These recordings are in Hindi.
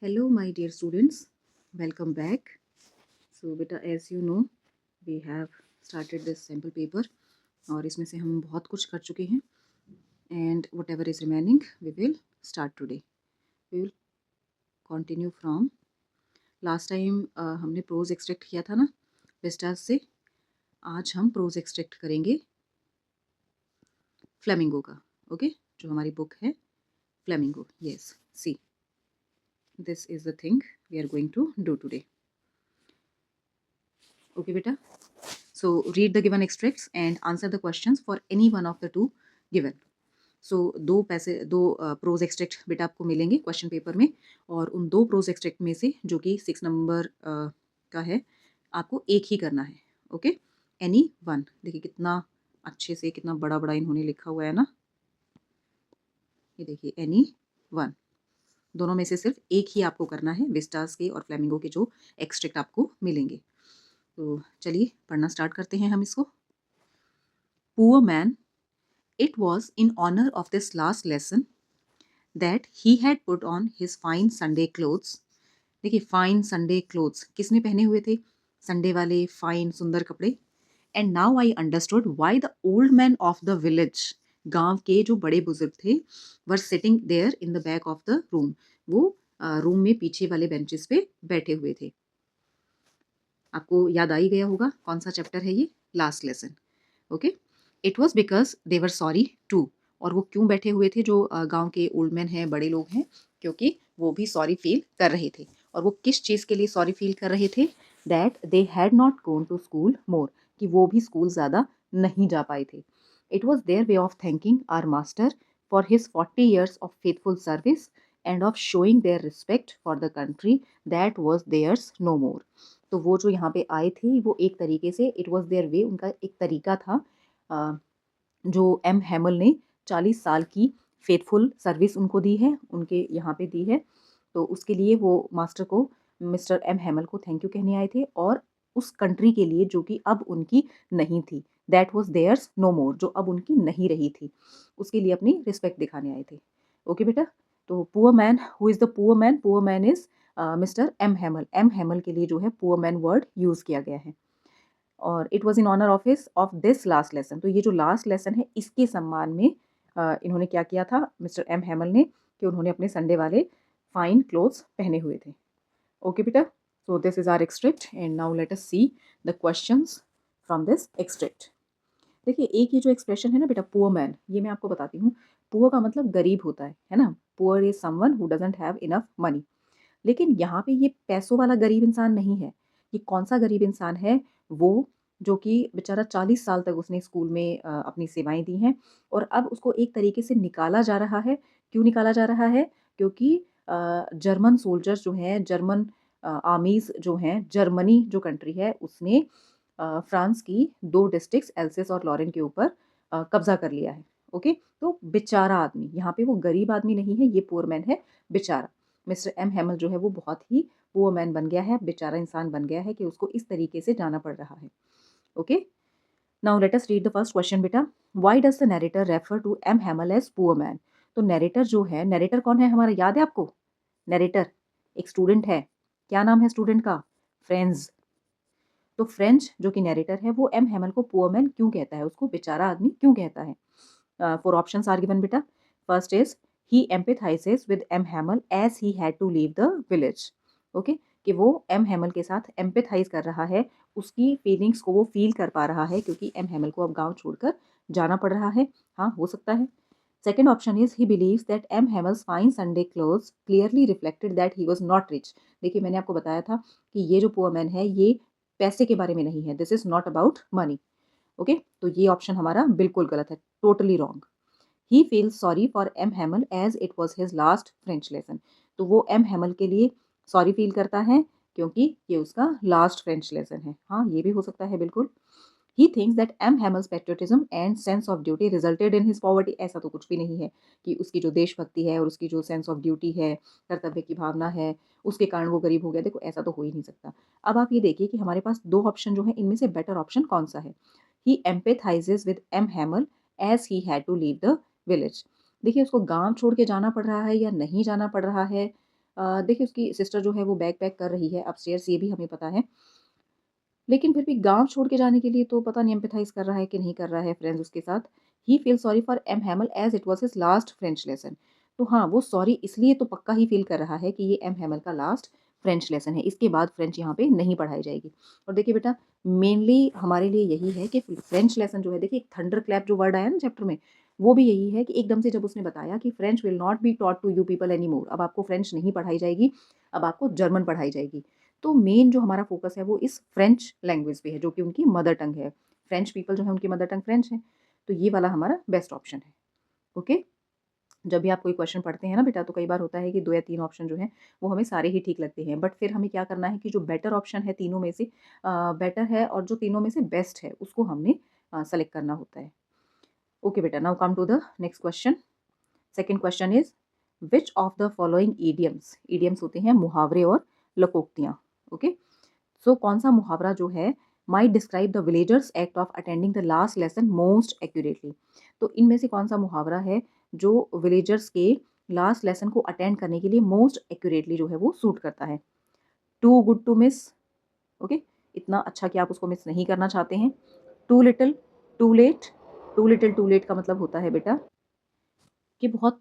Hello, my dear students. Welcome back. So, beta, as you know, we have started this sample paper और इसमें से हम बहुत कुछ कर चुके हैं and whatever is remaining, we will start today. We will continue from last time हमने प्रोज एक्सट्रैक्ट किया था ना विस्टास से. आज हम प्रोज एक्सट्रैक्ट करेंगे फ्लेमिंगो का. ओके, जो हमारी बुक है Flamingo. Yes, see, this is the thing we are going to do today. Okay, beta. So read the given extracts and answer the questions for any one of the two given. So दो प्रोज एक्सट्रैक्ट बेटा आपको मिलेंगे क्वेश्चन पेपर में, और उन दो प्रोज एक्सट्रैक्ट में से जो कि 6 नंबर का है, आपको एक ही करना है. Okay, any one. देखिए कितना अच्छे से, कितना बड़ा बड़ा इन्होंने लिखा हुआ है ना. ये देखिए, एनी वन. दोनों में से सिर्फ एक ही आपको करना है, विस्टास के और फ्लेमिंगो के जो एक्सट्रैक्ट आपको मिलेंगे. तो चलिए पढ़ना स्टार्ट करते हैं हम इसको. Poor man, it was in honor of this last lesson that he had put on his fine Sunday clothes. देखिए, फाइन संडे क्लोथ्स किसने पहने हुए थे? संडे वाले फाइन सुंदर कपड़े. And now I understood why the old man of the village, गांव के जो बड़े बुजुर्ग थे, were sitting there in the back of the room. वो रूम में पीछे वाले बेंचेस पे बैठे हुए थे. आपको याद आ ही गया होगा कौन सा चैप्टर है ये, last lesson. Okay, it was because they were sorry too. और वो क्यों बैठे हुए थे जो गांव के ओल्ड मैन हैं, बड़े लोग हैं? क्योंकि वो भी सॉरी फील कर रहे थे. और वो किस चीज़ के लिए सॉरी फील कर रहे थे? That they had not gone to school more, कि वो भी स्कूल ज़्यादा नहीं जा पाए थे. It was their way of thanking our master for his 40 years of faithful service and of showing their respect for the country that was theirs no more. तो वो जो यहाँ पे आए थे, वो एक तरीके से, इट वॉज देयर वे, उनका एक तरीका था. जो एम हैमल ने 40 साल की फेथफुल सर्विस उनको दी है, उनके यहाँ पे दी है. तो उसके लिए वो मास्टर को, मिस्टर एम हैमल को थैंक यू कहने आए थे, और उस कंट्री के लिए जो कि अब उनकी नहीं थी, दैट वॉज देयर्स नो मोर, जो अब उनकी नहीं रही थी, उसके लिए अपनी रिस्पेक्ट दिखाने आए थे. ओके बेटा. तो poor man, who is the poor man? Poor man is Mister M Hamel. M Hamel के लिए जो है पुअर मैन वर्ड यूज़ किया गया है. और it was in honour of this last lesson. तो ये जो लास्ट लेसन है, इसके सम्मान में इन्होंने क्या किया था मिस्टर एम हैमल ने, कि उन्होंने अपने संडे वाले फाइन क्लोथ्स पहने हुए थे. ओके बेटा. So this is our extract and now let us see the questions from this extract. देखिए, एक ये जो एक्सप्रेशन है ना बेटा, पुअर मैन, ये मैं आपको बताती हूँ. पुअर का मतलब गरीब होता है ना. Poor is someone who doesn't have enough money. लेकिन यहाँ पे ये पैसों वाला गरीब इंसान नहीं है. ये कौन सा गरीब इंसान है? वो जो कि बेचारा 40 साल तक उसने स्कूल में अपनी सेवाएं दी हैं, और अब उसको एक तरीके से निकाला जा रहा है. क्यों निकाला जा रहा है? क्योंकि जर्मन सोल्जर्स जो हैं, जर्मन आर्मीज जो हैं, जर्मनी जो कंट्री है, उसने फ्रांस की 2 डिस्ट्रिक्ट्स एल्सेस और लॉरेन के ऊपर कब्जा कर लिया है. ओके, तो बेचारा आदमी, यहाँ पे वो गरीब आदमी नहीं है, ये पुअर मैन है, बेचारा. मिस्टर एम हैमल जो है वो बहुत ही पुअर मैन बन गया है, बेचारा इंसान बन गया है, कि उसको इस तरीके से जाना पड़ रहा है. Okay, now let us read the first question बेटा. Why does the narrator refer to M Hamel as poor man? तो नरेटर जो है, नरेटर कौन है हमारा, याद है आपको? नरेटर एक स्टूडेंट है. क्या नाम है स्टूडेंट का? फ्रेंड्स. तो फ्रेंच जो कि नरेटर है, वो एम हैमल को पुअर मैन क्यों कहता है, उसको बेचारा आदमी क्यों कहता है? फोर ऑप्शंस आर गिवन बेटा. First is he empathizes with M. Hamel as he had to leave the village. Okay, कि वो एम हैमल के साथ एम्पेथाइज कर रहा है, उसकी फीलिंग्स को वो फील कर पा रहा है, क्योंकि एम हैमल को अब गांव छोड़कर जाना पड़ रहा है. हाँ, हो सकता है. Second option is he believes that M Hamel's fine Sunday clothes clearly reflected that he was not rich. देखिए, मैंने आपको बताया था कि ये जो पुअर मैन है, ये पैसे के बारे में नहीं है. This is not about money. Okay, तो ये ऑप्शन हमारा बिल्कुल गलत है, totally wrong. He feels sorry for M Hamel as it was his last French lesson. तो वो एम हैमल के लिए सॉरी फील करता है क्योंकि ये उसका लास्ट फ्रेंच लेसन है. हाँ, ये भी हो सकता है बिल्कुल. He thinks that M Hamel's patriotism and sense of duty resulted in his poverty. ऐसा तो कुछ भी नहीं है कि उसकी जो देशभक्ति है और उसकी जो सेंस ऑफ ड्यूटी है, कर्तव्य की भावना है, उसके कारण वो गरीब हो गया. देखो, ऐसा तो हो ही नहीं सकता. अब आप ये देखिए कि हमारे पास दो ऑप्शन जो है, इनमें से बेटर ऑप्शन कौन सा है? He empathizes with M Hamel as he had to leave the village. देखिए, उसको गांव छोड़ के जाना पड़ रहा है या नहीं जाना पड़ रहा है, देखिए उसकी सिस्टर जो है वो बैग पैक कर रही है अपस्टेयर्स, ये भी हमें पता है। लेकिन फिर भी गाँव छोड़ के जाने के लिए तो पता नहीं एम्पैथाइज़ कर रहा है कि नहीं कर रहा है फ्रेंड्स उसके साथ। He feels sorry for M Hamel as it was his last French lesson. तो हाँ, वो सॉरी इसलिए तो पक्का ही फ़ील कर रहा है कि ये एम हैमल का लास्ट फ्रेंच लेसन है। इसके बाद फ्रेंच यहाँ पे नहीं पढ़ाई जाएगी। और देखिए बेटा, मेनली हमारे लिए यही है कि फ्रेंच लेसन जो है, देखिए एक थंडर क्लैप जो वर्ड आया ना चैप्टर में, वो भी यही है कि एकदम से जब उसने बताया कि French will not be taught to you people any more, अब आपको फ्रेंच नहीं पढ़ाई जाएगी, अब आपको जर्मन पढ़ाई जाएगी। तो मेन जो हमारा फोकस है वो इस फ्रेंच लैंग्वेज पे है, जो कि उनकी मदर टंग है। फ्रेंच पीपल जो है उनकी मदर टंग फ्रेंच है। तो ये वाला हमारा बेस्ट ऑप्शन है। ओके, जब भी आप कोई क्वेश्चन पढ़ते हैं ना बेटा, तो कई बार होता है कि 2 या 3 ऑप्शन जो हैं वो हमें सारे ही ठीक लगते हैं, बट फिर हमें क्या करना है कि जो बेटर ऑप्शन है तीनों में से, बेटर है और जो तीनों में से बेस्ट है उसको हमने सेलेक्ट करना होता है। ओके बेटा, now come to the next question. Second question is which of the following idioms, idioms होते हैं मुहावरे और लकोक्तियाँ। ओके, सो कौन सा मुहावरा जो है might describe the villagers act of attending the last lesson most accurately. तो इनमें से कौन सा मुहावरा है जो विलेजर्स के लास्ट लेसन को अटेंड करने के लिए मोस्ट एक्यूरेटली जो है वो सूट करता है। Too good to miss, okay, इतना अच्छा कि आप उसको मिस नहीं करना चाहते हैं। Too little too late, too little too late का मतलब होता है बेटा कि बहुत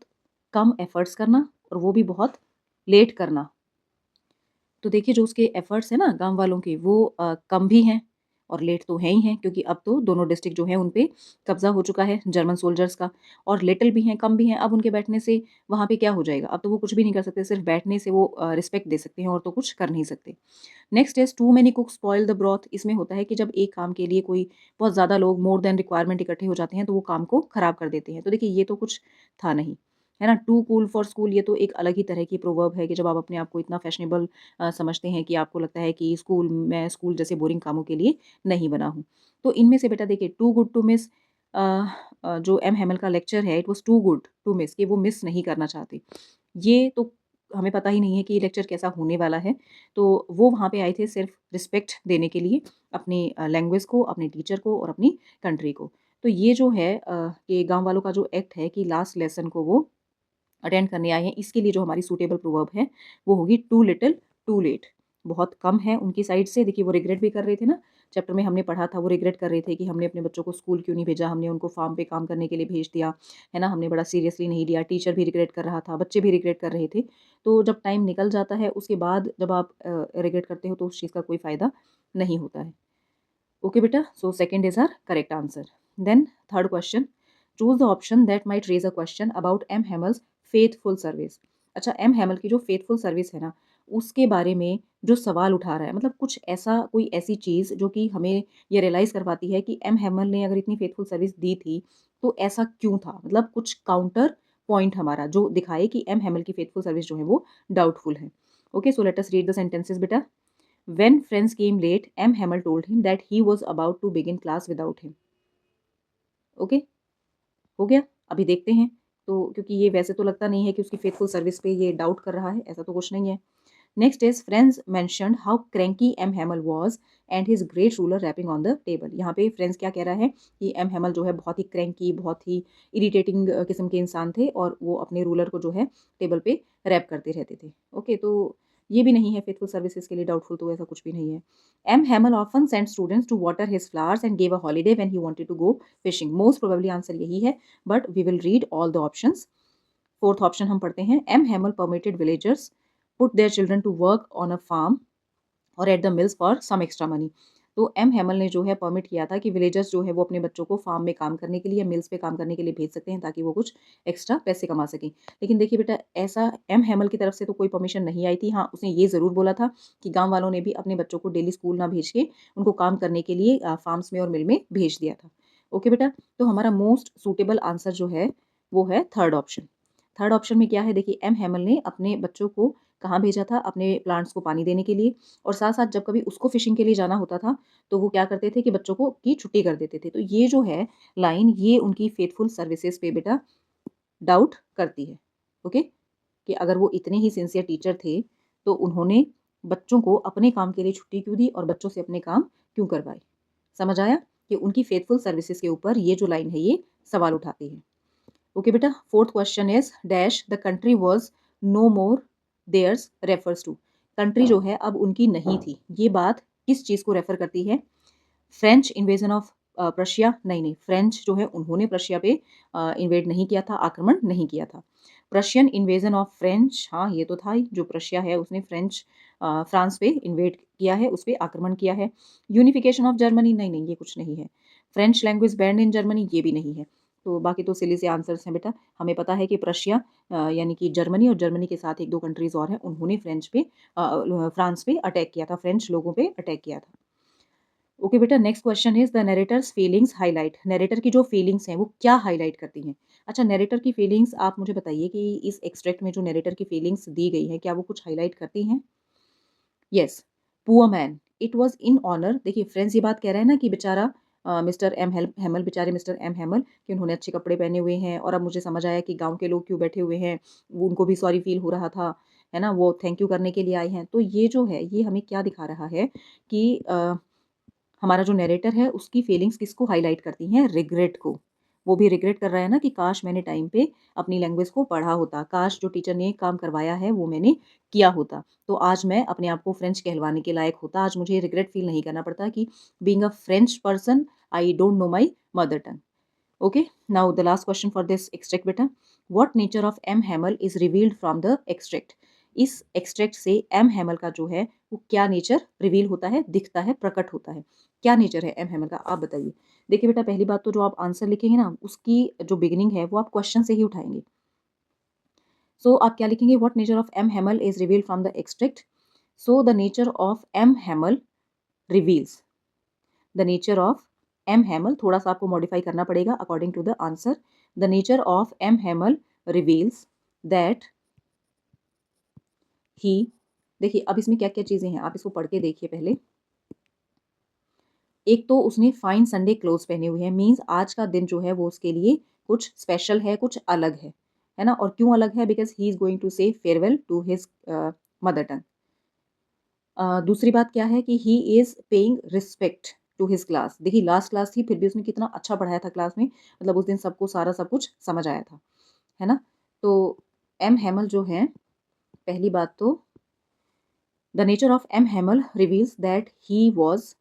कम एफर्ट्स करना और वो भी बहुत लेट करना। तो देखिए जो उसके एफर्ट्स हैं ना गाँव वालों के, वो कम भी हैं और लेट तो हैं ही हैं, क्योंकि अब तो दोनों डिस्ट्रिक्ट जो हैं उन पे कब्ज़ा हो चुका है जर्मन सोल्जर्स का। और लिटिल भी हैं, कम भी हैं। अब उनके बैठने से वहाँ पे क्या हो जाएगा? अब तो वो कुछ भी नहीं कर सकते, सिर्फ बैठने से वो रिस्पेक्ट दे सकते हैं और तो कुछ कर नहीं सकते। Next is too many cooks spoil the broth. इसमें होता है कि जब एक काम के लिए कोई बहुत ज़्यादा लोग मोर देन रिक्वायरमेंट इकट्ठे हो जाते हैं तो वो काम को ख़राब कर देते हैं। तो देखिए ये तो कुछ था नहीं, है ना? टू कूल फॉर स्कूल, ये तो एक अलग ही तरह की प्रोवर्ब है कि जब आप अपने आप को इतना फैशनेबल समझते हैं कि आपको लगता है कि स्कूल जैसे बोरिंग कामों के लिए नहीं बना हूँ। तो इनमें से बेटा देखिए टू गुड टू मिस, जो एम हैमल का लेक्चर है it was too good to miss, कि वो मिस नहीं करना चाहते। ये तो हमें पता ही नहीं है कि ये लेक्चर कैसा होने वाला है। तो वो वहाँ पे आए थे सिर्फ़ रिस्पेक्ट देने के लिए अपनी लैंग्वेज को, अपने टीचर को और अपनी कंट्री को। तो ये जो है कि गाँव वालों का जो एक्ट है कि लास्ट लेसन को वो अटेंड करने आए हैं, इसके लिए जो हमारी सूटेबल प्रोवर्ब है वो होगी टू लिटिल टू लेट। बहुत कम है उनकी साइड से। देखिए वो रिग्रेट भी कर रहे थे ना, चैप्टर में हमने पढ़ा था, वो रिग्रेट कर रहे थे कि हमने अपने बच्चों को स्कूल क्यों नहीं भेजा, हमने उनको फार्म पे काम करने के लिए भेज दिया, है ना, हमने बड़ा सीरियसली नहीं लिया। टीचर भी रिग्रेट कर रहा था, बच्चे भी रिग्रेट कर रहे थे। तो जब टाइम निकल जाता है उसके बाद जब आप रिग्रेट करते हो तो उस चीज़ का कोई फ़ायदा नहीं होता है। ओके बेटा, so second is our correct answer. Then third question, choose the option that might raise a question about M Hamel's faithful service. अच्छा, एम हैमल की जो फेथफुल सर्विस है ना, उसके बारे में जो सवाल उठा रहा है, मतलब कुछ ऐसा, कोई ऐसी चीज़ जो कि हमें ये रियलाइज़ करवाती है कि एम हैमल ने अगर इतनी फेथफुल सर्विस दी थी तो ऐसा क्यों था, मतलब कुछ काउंटर पॉइंट हमारा जो दिखाए कि एम हैमल की फेथफुल सर्विस जो है वो डाउटफुल है। Okay, so let us read the sentences बेटा। When friends came late, M. Hamel told him that he was about to begin class without him. Okay, हो गया? अभी देखते हैं। तो क्योंकि ये वैसे तो लगता नहीं है कि उसकी फेथफुल सर्विस पे ये डाउट कर रहा है, ऐसा तो कुछ नहीं है। Next is Franz mentioned how cranky M Hamel was and his great ruler rapping on the table. यहाँ पे फ्रेंड्स क्या कह रहा है कि एम हैमल जो है बहुत ही क्रैंकी, बहुत ही इरिटेटिंग किस्म के इंसान थे और वो अपने रूलर को जो है टेबल पे रैप करते रहते थे। ओके, तो ये भी नहीं है फेथफुल सर्विसेज के लिए डाउटफुल, तो ऐसा कुछ भी नहीं है। M Hamel often sent students to water his flowers and gave a holiday when he wanted to go fishing. Most probably answer यही है, but we will read all the options. Fourth option हम पढ़ते हैं, M Hamel permitted villagers put their children to work on a farm और at the mills for some extra money. तो एम हैमल ने जो है परमिट किया था कि विलेजर्स जो है वो अपने बच्चों को फार्म में काम करने के लिए या मिल्स पे काम करने के लिए भेज सकते हैं ताकि वो कुछ एक्स्ट्रा पैसे कमा सकें। लेकिन देखिए बेटा, ऐसा एम हैमल की तरफ से तो कोई परमिशन नहीं आई थी। हाँ, उसने ये ज़रूर बोला था कि गाँव वालों ने भी अपने बच्चों को डेली स्कूल ना भेज के उनको काम करने के लिए फार्म्स में और मिल में भेज दिया था। ओके बेटा, तो हमारा मोस्ट सूटेबल आंसर जो है वो है थर्ड ऑप्शन। थर्ड ऑप्शन में क्या है, देखिए एम हैमल ने अपने बच्चों को कहाँ भेजा था, अपने प्लांट्स को पानी देने के लिए। और साथ-साथ जब कभी उसको फिशिंग के लिए जाना होता था, तो वो क्या करते थे कि बच्चों को की छुट्टी कर देते थे। तो ये जो है लाइन, ये उनकी फेथफुल सर्विसेज़ पे बेटा डाउट करती है। ओके? कि अगर वो इतने ही सिंसियर टीचर थे, तो उन्होंने बच्चों को अपने काम के लिए छुट्टी क्यों दी और बच्चों से अपने काम क्यों करवाए? समझ आया? कि उनकी फेथफुल सर्विसेज़ के ऊपर ये जो लाइन है, ये सवाल उठाती है। ओके बेटा, fourth question is dash the country was no more theirs refers to, country जो है अब उनकी नहीं थी, ये बात किस चीज़ को रेफर करती है? फ्रेंच इन्वेजन ऑफ प्रशिया, नहीं, फ्रेंच जो है उन्होंने प्रशिया पे इन्वेड नहीं किया था, आक्रमण नहीं किया था। प्रशियन इन्वेजन ऑफ फ्रेंच, हाँ ये तो था ही, जो प्रशिया है उसने फ्रांस पे इन्वेड किया है, उस पर आक्रमण किया है। यूनिफिकेशन ऑफ जर्मनी, नहीं, ये कुछ नहीं है। French language band in Germany, ये भी नहीं है। तो बाकी तो सिली से आंसर्स हैं बेटा। हमें पता है कि प्रशिया यानी कि जर्मनी, और जर्मनी के साथ एक दो कंट्रीज और हैं, उन्होंने फ्रांस पे अटैक किया था, फ्रेंच लोगों पे अटैक किया था। ओके बेटा, next question is the narrator's feelings highlight. Narrator की जो फीलिंग्स हैं वो क्या हाईलाइट करती हैं? अच्छा, नरेटर की फीलिंग्स आप मुझे बताइए कि इस एक्सट्रैक्ट में जो नरेटर की फीलिंग्स दी गई हैं क्या वो कुछ हाईलाइट करती हैं? Yes, poor man, it was in honour. देखिए फ्रेंड्स ये बात कह रहा है ना कि बेचारा मिस्टर एम हेमल, बेचारे मिस्टर एम हेमल, कि उन्होंने अच्छे कपड़े पहने हुए हैं, और अब मुझे समझ आया कि गांव के लोग क्यों बैठे हुए हैं, वो उनको भी सॉरी फील हो रहा था, है ना, वो थैंक यू करने के लिए आए हैं। तो ये जो है ये हमें क्या दिखा रहा है कि हमारा जो नैरेटर है उसकी फीलिंग्स किसको हाईलाइट करती हैं? रिग्रेट को। वो भी रिग्रेट कर रहा है ना कि काश मैंने टाइम पे अपनी लैंग्वेज को पढ़ा होता, काश जो टीचर ने काम करवाया है वो मैंने किया होता, तो आज मैं अपने आप को फ्रेंच कहलवाने के लायक होता, आज मुझे रिग्रेट फील नहीं करना पड़ता कि being a French person I don't know my mother tongue. Okay, now the last question for this extract बेटा, what nature of M Hamel is revealed from the extract. इस एक्सट्रैक्ट से एम हैमल का जो है वो क्या नेचर रिवील होता है, दिखता है, प्रकट होता है? क्या नेचर है एम हैमल का, आप बताइए। देखिए बेटा, पहली बात तो जो आप आंसर लिखेंगे ना उसकी जो बिगिनिंग है वो आप क्वेश्चन से ही उठाएंगे। सो आप क्या लिखेंगे? What nature of M Hamel is revealed from the extract. So the nature of M Hamel reveals, the nature of M Hamel, थोड़ा सा आपको मॉडिफाई करना पड़ेगा according to the answer. The nature of M Hamel reveals that he, देखिए अब इसमें क्या क्या चीजें हैं आप इसको पढ़ के देखिए पहले। एक तो उसने फाइन संडे क्लोथ्स पहने हुए हैं, मीन्स आज का दिन जो है वो उसके लिए कुछ स्पेशल है, कुछ अलग है ना। और क्यों अलग है? Because he is going to say farewell to his mother tongue. दूसरी बात क्या है कि he is paying respect to his class. देखिए लास्ट क्लास थी फिर भी उसने कितना अच्छा पढ़ाया था क्लास में, मतलब उस दिन सबको सारा सब कुछ समझ आया था, है ना। तो एम हैमल जो है, पहली बात तो the nature of M Hamel reveals that he was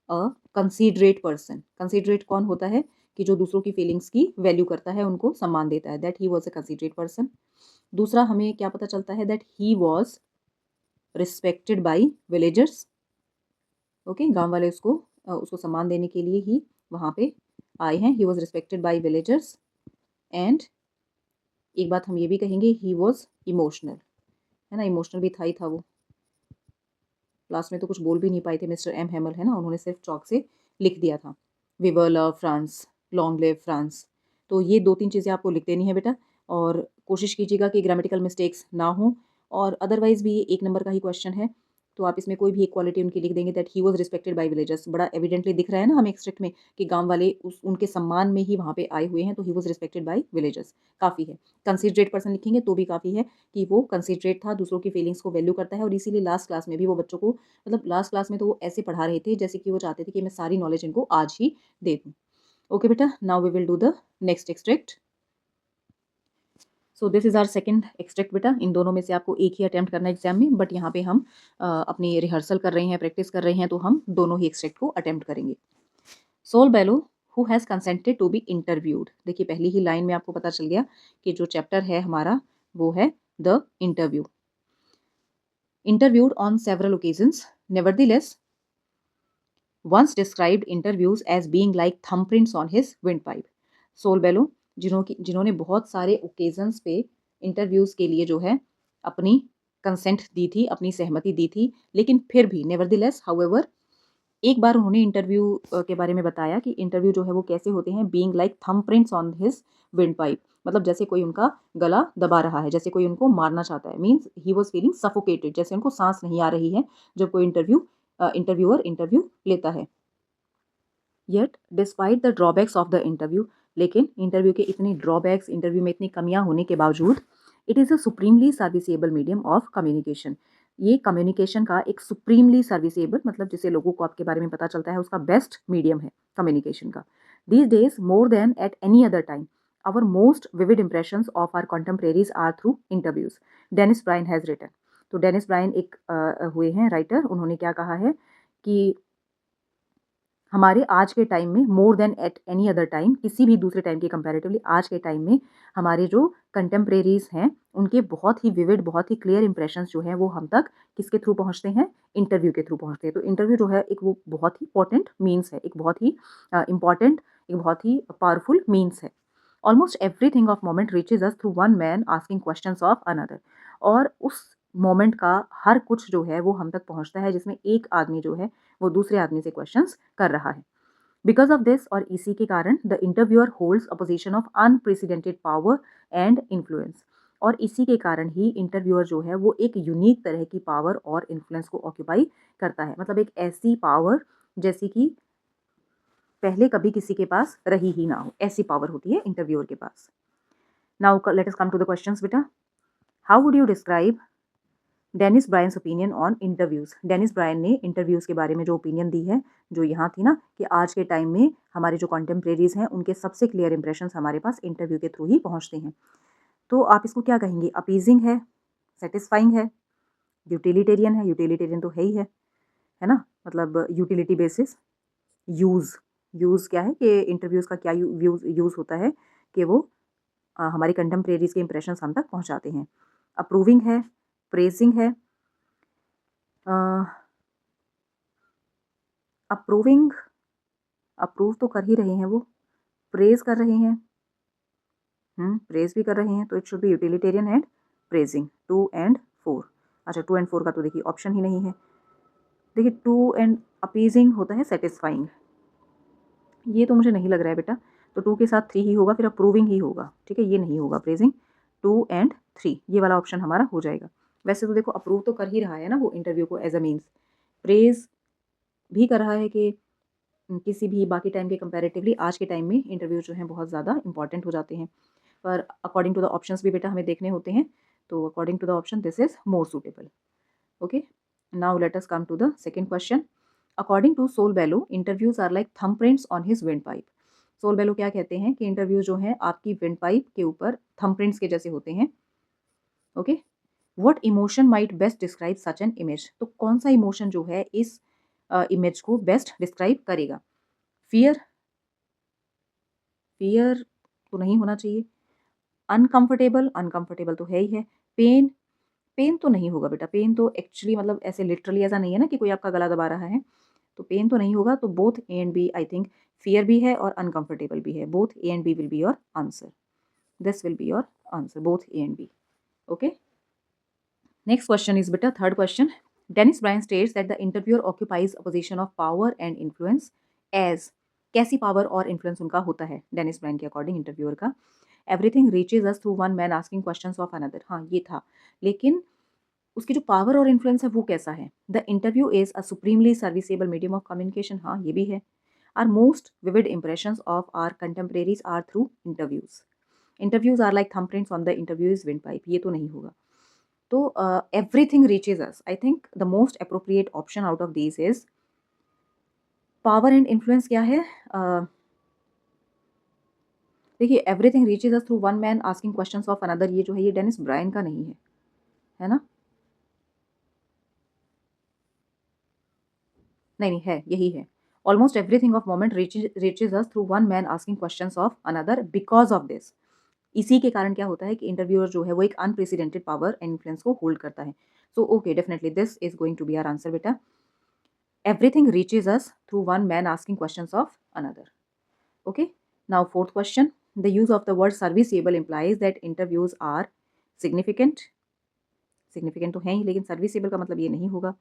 a considerate person. Considerate कौन होता है? कि जो दूसरों की फीलिंग्स की वैल्यू करता है, उनको सम्मान देता है, that he was a considerate person. दूसरा हमें क्या पता चलता है? That he was respected by villagers. Okay, गांव वाले उसको सम्मान देने के लिए ही वहाँ पे आए हैं। He was respected by villagers. And एक बात हम ये भी कहेंगे, ही वॉज इमोशनल, है ना, इमोशनल भी था ही था वो। लास्ट में तो कुछ बोल भी नहीं पाए थे मिस्टर एम हैमल, है ना, उन्होंने सिर्फ चौक से लिख दिया था we were love France, long live France. तो ये दो तीन चीज़ें आपको लिख देनी है बेटा, और कोशिश कीजिएगा कि ग्रामेटिकल मिस्टेक्स ना हो, और अदरवाइज भी ये एक नंबर का ही क्वेश्चन है, तो आप इसमें कोई भी एक क्वालिटी उनकी लिख देंगे that he was respected by villagers. बड़ा एविडेंटली दिख रहा है ना हमें एक्सट्रैक्ट में कि गांव वाले उनके सम्मान में ही वहाँ पे आए हुए हैं, तो he was respected by villagers, काफ़ी है। कंसीडरेट पर्सन लिखेंगे तो भी काफ़ी है कि वो कंसीडरेट था, दूसरों की फीलिंग्स को वैल्यू करता है, और इसीलिए लास्ट क्लास में भी वो बच्चों को, मतलब लास्ट क्लास में तो वो ऐसे पढ़ा रहे थे जैसे कि वो चाहते थे कि मैं सारी नॉलेज इनको आज ही दे दूँ। ओके बेटा, now we will do the next extract. So this is our second extract बेटा। इन दोनों में से आपको एक ही अटेम्प्ट करना है एग्जाम में, बट यहाँ पे हम अपनी रिहर्सल कर रहे हैं, प्रैक्टिस कर रहे हैं, तो हम दोनों ही एक्सट्रैक्ट को अटेम्प्ट करेंगे। Saul Bellow who has consented to be interviewed. देखिए पहली ही लाइन में आपको पता चल गया कि जो चैप्टर है हमारा वो है the interview. Interviewed on several occasions, nevertheless once described interviews as being like thumbprints on his windpipe. Saul Bellow जिन्होंने बहुत सारे ओकेजन्स पे इंटरव्यूज़ के लिए जो है अपनी कंसेंट दी थी, अपनी सहमति दी थी, लेकिन फिर भी नेवरदीलेस हाउएवर एक बार उन्होंने इंटरव्यू के बारे में बताया कि इंटरव्यू जो है वो कैसे होते हैं, being like thumbprints on his windpipe, मतलब जैसे कोई उनका गला दबा रहा है, जैसे कोई उनको मारना चाहता है, means he was feeling suffocated, जैसे उनको सांस नहीं आ रही है जब कोई इंटरव्यूअर इंटरव्यू लेता है। Yet despite the drawbacks of the interview, लेकिन इंटरव्यू के इतने ड्रॉबैक्स, इंटरव्यू में इतनी कमियां होने के बावजूद, it is a supremely serviceable medium of communication. ये कम्युनिकेशन का एक सुप्रीमली सर्विसेबल, मतलब जिसे लोगों को आपके बारे में पता चलता है, उसका बेस्ट मीडियम है कम्युनिकेशन का। These days more than at any other time, our most vivid impressions of our contemporaries are through interviews, Denis Brian has written. तो डेनिस ब्रायन एक हुए हैं राइटर, उन्होंने क्या कहा है कि हमारे आज के टाइम में मोर than at any other time, किसी भी दूसरे टाइम के कंपैरेटिवली आज के टाइम में हमारे जो कंटेम्परेरीज हैं उनके बहुत ही विविड, बहुत ही क्लियर इंप्रेशंस जो हैं वो हम तक किसके थ्रू पहुंचते हैं, इंटरव्यू के थ्रू पहुंचते हैं। तो इंटरव्यू जो है एक वो बहुत ही इंपॉर्टेंट मीन्स है, एक बहुत ही इंपॉर्टेंट, एक बहुत ही पावरफुल मीन्स है। Almost everything of moment reaches us through one man asking questions of another. और उस मोमेंट का हर कुछ जो है वो हम तक पहुंचता है जिसमें एक आदमी जो है वो दूसरे आदमी से क्वेश्चंस कर रहा है। बिकॉज ऑफ दिस और इसी के कारण the interviewer holds a position of unprecedented power and influence. और इसी के कारण ही इंटरव्यूअर जो है वो एक यूनिक तरह की पावर और इन्फ्लुएंस को ऑक्यूपाई करता है। मतलब एक ऐसी पावर जैसी कि पहले कभी किसी के पास रही ही ना हो, ऐसी पावर होती है इंटरव्यूअर के पास। Now let us come to the questions बेटा। How would you describe Dennis Brian's opinion on interviews. Dennis Brian ने इंटरव्यूज़ के बारे में जो ओपिनियन दी है, जो यहाँ थी ना कि आज के टाइम में हमारे जो कॉन्टेम्परेरीज हैं उनके सबसे क्लियर इंप्रेशंस हमारे पास इंटरव्यू के थ्रू ही पहुँचते हैं। तो आप इसको क्या कहेंगे, अपीजिंग है, सेटिस्फाइंग है, यूटिलिटेरियन है, यूटिलिटेरियन तो है ना, मतलब यूटिलिटी बेसिस, यूज़, यूज़ क्या है कि इंटरव्यूज़ का क्या यूज़ होता है कि वो हमारी कंटेम्परेरीज के इंप्रेशंस हम तक पहुँचाते हैं। अप्रूविंग है, प्रेजिंग है, अप्रूविंग, अप्रूव तो कर ही रहे हैं वो, प्रेज़ कर रहे हैं, प्रेज़ भी कर रहे हैं, तो it should be utilitarian and praising. 2 and 4, अच्छा 2 एंड 4 का तो देखिए ऑप्शन ही नहीं है। देखिए 2 एंड अपीजिंग होता है सेटिस्फाइंग, ये तो मुझे नहीं लग रहा है बेटा, तो 2 के साथ 3 ही होगा, फिर अप्रूविंग ही होगा, ठीक है, ये नहीं होगा प्रेजिंग। 2 एंड 3 ये वाला ऑप्शन हमारा हो जाएगा। वैसे तो देखो अप्रूव तो कर ही रहा है ना वो इंटरव्यू को एज अ मीन्स, प्रेज़ भी कर रहा है कि किसी भी बाकी टाइम के कंपैरेटिवली आज के टाइम में इंटरव्यू जो हैं बहुत ज़्यादा इंपॉर्टेंट हो जाते हैं। पर अकॉर्डिंग टू द ऑप्शंस भी बेटा हमें देखने होते हैं, तो according to the option this is more suitable. Okay, now let us come to the second question. According to Saul Bellow interviews are like thumbprints on his windpipe. Saul Bellow क्या कहते हैं कि इंटरव्यू जो है आपकी विंड पाइप के ऊपर थंबप्रिंट्स के जैसे होते हैं। Okay, what emotion might best describe such an image. तो कौन सा इमोशन जो है इस इमेज को बेस्ट डिस्क्राइब करेगा। फियर, फियर तो नहीं होना चाहिए। अनकंफर्टेबल, अनकंफर्टेबल तो है ही है। पेन, पेन तो नहीं होगा बेटा, पेन तो एक्चुअली मतलब ऐसे लिटरली ऐसा नहीं है ना कि कोई आपका गला दबा रहा है, तो पेन तो नहीं होगा। तो both A and B, I think fear भी है और अनकंफर्टेबल भी है, both A and B will be your answer, this will be your answer, both A and B. Okay, next question is बेटा third question. Dennis Brian states that the interviewer occupies a position of power and influence as, कैसी पावर और इन्फ्लुएंस उनका होता है डेनिस ब्रायन के अकॉर्डिंग इंटरव्यूअर का। Everything reaches us through one man asking questions of another, हाँ ये था, लेकिन उसकी जो पावर और इन्फ्लुएंस है वो कैसा है। The interview is a supremely serviceable medium of communication, हाँ ये भी है। Our most vivid impressions of our contemporaries are through interviews, interviews are like thumbprints on the interview is windpipe, ये तो नहीं होगा। तो everything reaches us, I think the most appropriate option out of these is power and influence क्या है। देखिए everything reaches us through one man asking questions of another, ये जो है ये डेनिस ब्रायन का नहीं है ना, नहीं है, यही है। Almost everything of moment reaches us through one man asking questions of another because of this. इसी के कारण क्या होता है कि इंटरव्यूअर जो है वो एक अनप्रेसिडेंटेड पावर एंड इन्फ्लुएंस को होल्ड करता है। So okay, definitely this is going to be our answer बेटा। Everything reaches us through one man asking questions of another. Okay, now fourth question. The use of the word serviceable implies that interviews are significant, significant तो है ही, लेकिन सर्विसेबल का मतलब ये नहीं होगा।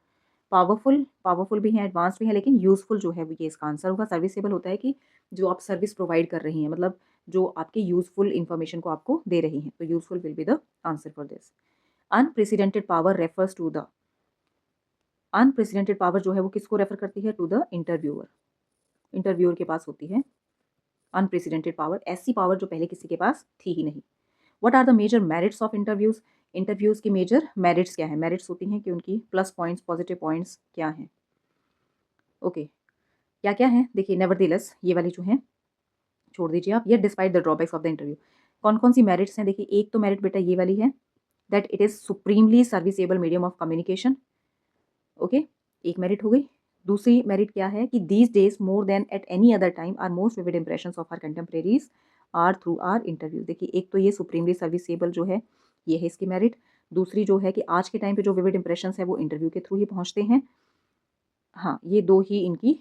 पावरफुल, पावरफुल भी हैं, एडवांस भी हैं, लेकिन यूज़फुल जो है वो ये इसका आंसर होगा। सर्विसेबल होता है कि जो आप सर्विस प्रोवाइड कर रही हैं, मतलब जो आपके यूज़फुल इन्फॉर्मेशन को आपको दे रही हैं, तो useful will be the answer for this. Unprecedented power refers to the, unprecedented power जो है वो किसको रेफर करती है, टू द इंटरव्यूअर, इंटरव्यूअर के पास होती है अनप्रेसिडेंटेड पावर, ऐसी पावर जो पहले किसी के पास थी ही नहीं। What are the major merits of interviews, interviews की मेजर मेरिट्स क्या है, मेरिट्स होती हैं कि उनकी प्लस पॉइंट्स, पॉजिटिव पॉइंट्स क्या हैं। ओके, क्या क्या है देखिए, नेवरदीलेस ये वाली जो है छोड़ दीजिए आप, ये despite the drawbacks of the interview. कौन कौन सी मेरिट्स हैं, देखिए एक तो मेरिट बेटा ये वाली है that it is supremely serviceable medium of communication. Okay, एक मेरिट हो गई। दूसरी मेरिट क्या है कि these days more than at any other time our most vivid impressions of our contemporaries are through our interview. देखिए एक तो ये सुप्रीमली सर्विसेबल जो है ये है इसकी मेरिट। दूसरी जो है कि आज के टाइम पे जो विविड इंप्रेशंस है वो इंटरव्यू के थ्रू ही पहुंचते हैं। हाँ, ये दो ही इनकी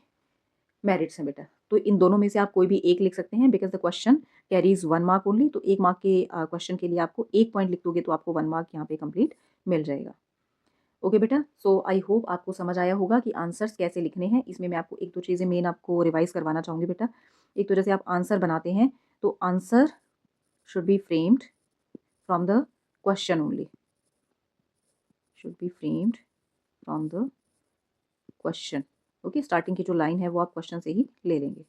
मेरिट्स हैं बेटा। तो इन दोनों में से आप कोई भी एक लिख सकते हैं because the question carries 1 mark only. तो 1 मार्क के क्वेश्चन के लिए आपको 1 पॉइंट लिख दोगे तो आपको 1 मार्क यहाँ पे कंप्लीट मिल जाएगा। ओके बेटा, सो आई होप आपको समझ आया होगा कि आंसर्स कैसे लिखने हैं। इसमें मैं आपको एक दो चीज़ें मेन आपको रिवाइज करवाना चाहूँगी बेटा। एक तो जैसे आप आंसर बनाते हैं तो answer should be framed from the question only, should be framed from the question. Okay, starting की जो लाइन है वो आप क्वेश्चन से ही ले लेंगे,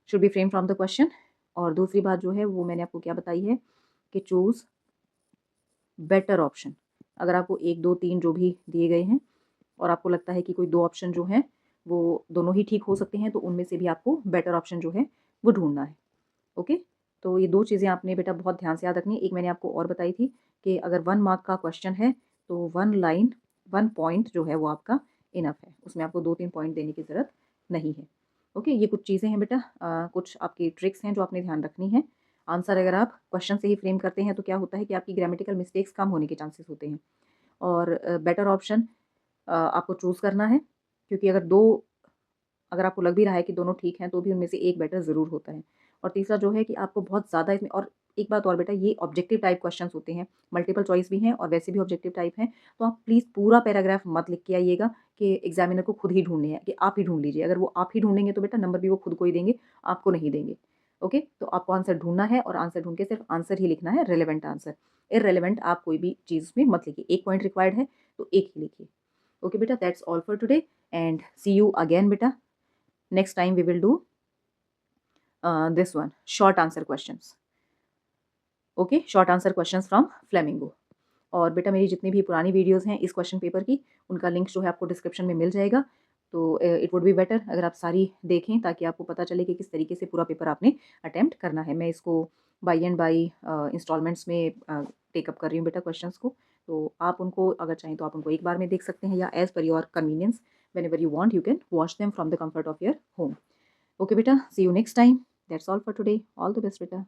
should be frame from the question. और दूसरी बात जो है वो मैंने आपको क्या बताई है कि चूज़ बेटर ऑप्शन। अगर आपको 1 2 3 जो भी दिए गए हैं और आपको लगता है कि कोई 2 ऑप्शन जो हैं वो दोनों ही ठीक हो सकते हैं तो उनमें से भी आपको बेटर ऑप्शन जो है वो ढूंढना है। ओके, तो ये 2 चीज़ें आपने बेटा बहुत ध्यान से याद रखनी है। एक मैंने आपको और बताई थी कि अगर 1 मार्क का क्वेश्चन है तो 1 लाइन 1 पॉइंट जो है वो आपका इनफ है, उसमें आपको 2-3 पॉइंट देने की ज़रूरत नहीं है। ओके, ये कुछ चीज़ें हैं बेटा, कुछ आपकी ट्रिक्स हैं जो आपने ध्यान रखनी है। आंसर अगर आप क्वेश्चन से ही फ्रेम करते हैं तो क्या होता है कि आपकी ग्रामेटिकल मिस्टेक्स कम होने के चांसेस होते हैं। और बेटर ऑप्शन आपको चूज़ करना है, क्योंकि अगर आपको लग भी रहा है कि दोनों ठीक हैं तो भी उनमें से एक बेटर ज़रूर होता है। और तीसरा जो है कि आपको बहुत ज़्यादा इसमें, और एक बात और बेटा, ये ऑब्जेक्टिव टाइप क्वेश्चंस होते हैं, मल्टीपल चॉइस भी हैं और वैसे भी ऑब्जेक्टिव टाइप हैं। तो आप प्लीज़ पूरा पैराग्राफ मत लिख के आइएगा कि एग्जामिनर को खुद ही ढूंढने हैं, कि आप ही ढूंढ लीजिए। अगर वो आप ही ढूंढेंगे तो बेटा नंबर भी वो खुद को ही देंगे, आपको नहीं देंगे। ओके, तो आपको आंसर ढूंढना है और आंसर ढूंढ के सिर्फ आंसर ही लिखना है, रेलेवेंट आंसर। इररेलेवेंट आप कोई भी चीज़ में मत लिखिए। 1 पॉइंट रिक्वायर्ड है तो 1 ही लिखिए। Okay beta, that's all for today and see you again beta. Next time we will do this one, short answer questions. Okay, short answer questions from Flamingo. और बेटा मेरी जितनी भी पुरानी वीडियोस हैं इस क्वेश्चन पेपर की, उनका लिंक जो है आपको डिस्क्रिप्शन में मिल जाएगा। तो इट वुड बी बेटर अगर आप सारी देखें ताकि आपको पता चले कि किस तरीके से पूरा पेपर आपने अटेम्प्ट करना है। मैं इसको बाई एंड बाई इंस्टॉलमेंट्स में टेकअप कर रही हूँ बेटा क्वेश्चंस को। तो आप उनको अगर चाहें तो आप उनको एक बार में देख सकते हैं या as per your convenience whenever you want you can watch them from the comfort of your home. Okay beta, see you next time. That's all for today. All the best beta.